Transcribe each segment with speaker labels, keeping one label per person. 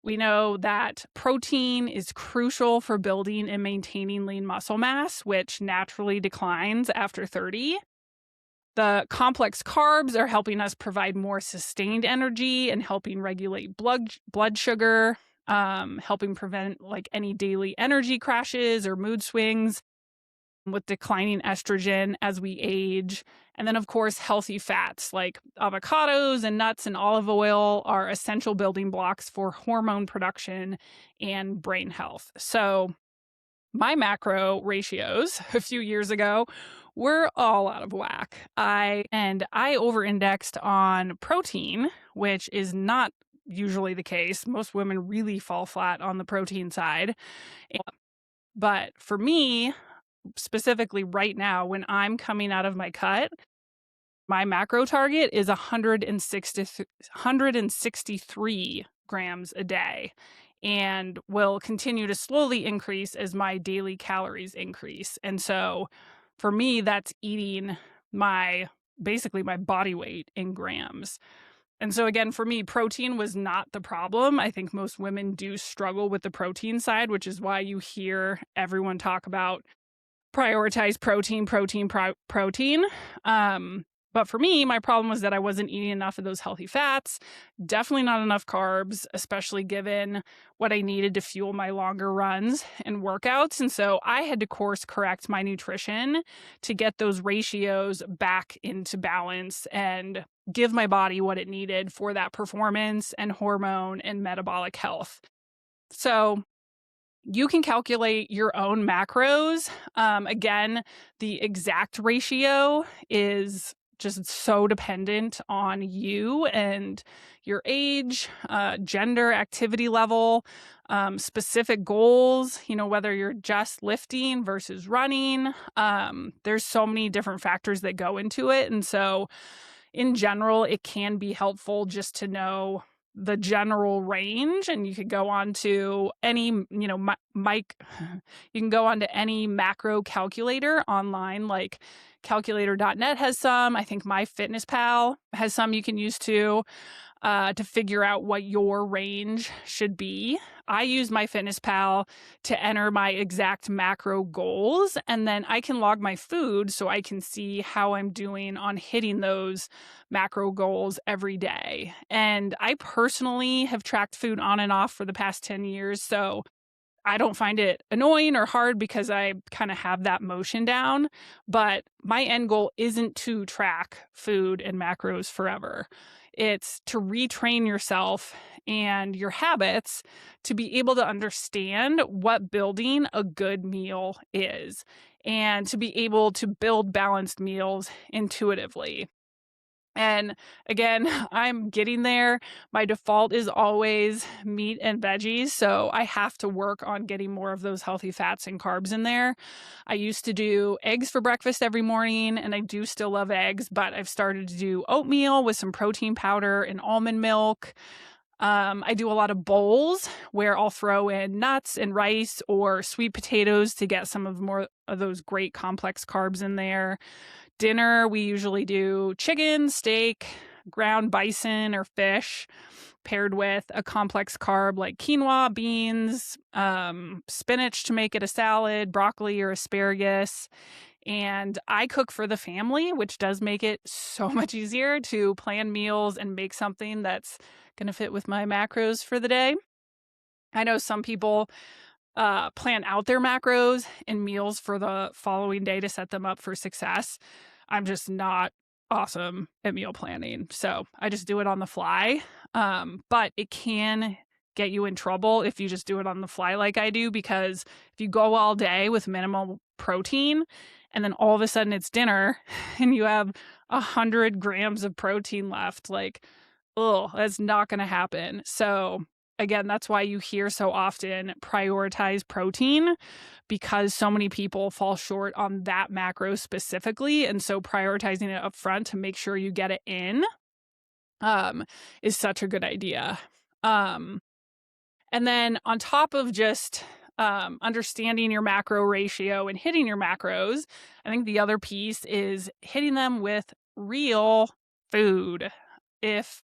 Speaker 1: We know that protein is crucial for building and maintaining lean muscle mass, which naturally declines after 30. The complex carbs are helping us provide more sustained energy and helping regulate blood sugar, helping prevent like any daily energy crashes or mood swings with declining estrogen as we age. And then, of course, healthy fats like avocados and nuts and olive oil are essential building blocks for hormone production and brain health. So, my macro ratios a few years ago were all out of whack. I over-indexed on protein, which is not usually the case. Most women really fall flat on the protein side. But for me, specifically right now, when I'm coming out of my cut, my macro target is 163 grams a day and will continue to slowly increase as my daily calories increase. And so for me, that's eating basically my body weight in grams. And so again, for me, protein was not the problem. I think most women do struggle with the protein side, which is why you hear everyone talk about prioritize protein. But for me, my problem was that I wasn't eating enough of those healthy fats, definitely not enough carbs, especially given what I needed to fuel my longer runs and workouts. And so I had to course correct my nutrition to get those ratios back into balance and give my body what it needed for that performance and hormone and metabolic health. So you can calculate your own macros. Again, the exact ratio is just so dependent on you and your age, gender, activity level, specific goals, whether you're just lifting versus running. There's so many different factors that go into it. And so in general, it can be helpful just to know the general range, and you could go on to any, you can go on to any macro calculator online, like calculator.net has some. I think MyFitnessPal has some you can use too, to figure out what your range should be. I use MyFitnessPal to enter my exact macro goals, and then I can log my food so I can see how I'm doing on hitting those macro goals every day. And I personally have tracked food on and off for the past 10 years, so I don't find it annoying or hard because I kind of have that motion down. But my end goal isn't to track food and macros forever. It's to retrain yourself and your habits to be able to understand what building a good meal is and to be able to build balanced meals intuitively. And again, I'm getting there. My default is always meat and veggies, so I have to work on getting more of those healthy fats and carbs in there. I used to do eggs for breakfast every morning, and I do still love eggs, but I've started to do oatmeal with some protein powder and almond milk. I do a lot of bowls where I'll throw in nuts and rice or sweet potatoes to get some of more of those great complex carbs in there. Dinner, we usually do chicken, steak, ground bison or fish paired with a complex carb like quinoa, beans, spinach to make it a salad, broccoli or asparagus. And I cook for the family, which does make it so much easier to plan meals and make something that's going to fit with my macros for the day. I know some people plan out their macros and meals for the following day to set them up for success. I'm just not awesome at meal planning, so I just do it on the fly. But it can get you in trouble if you just do it on the fly like I do, because if you go all day with minimal protein and then all of a sudden it's dinner and you have 100 grams of protein left, that's not going to happen. So again, that's why you hear so often prioritize protein, because so many people fall short on that macro specifically. And so prioritizing it up front to make sure you get it in is such a good idea. And then on top of just understanding your macro ratio and hitting your macros, I think the other piece is hitting them with real food. If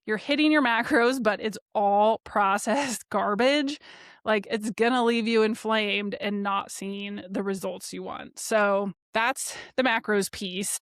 Speaker 1: you're hitting your macros, but it's all processed garbage, like it's gonna leave you inflamed and not seeing the results you want. So that's the macros piece.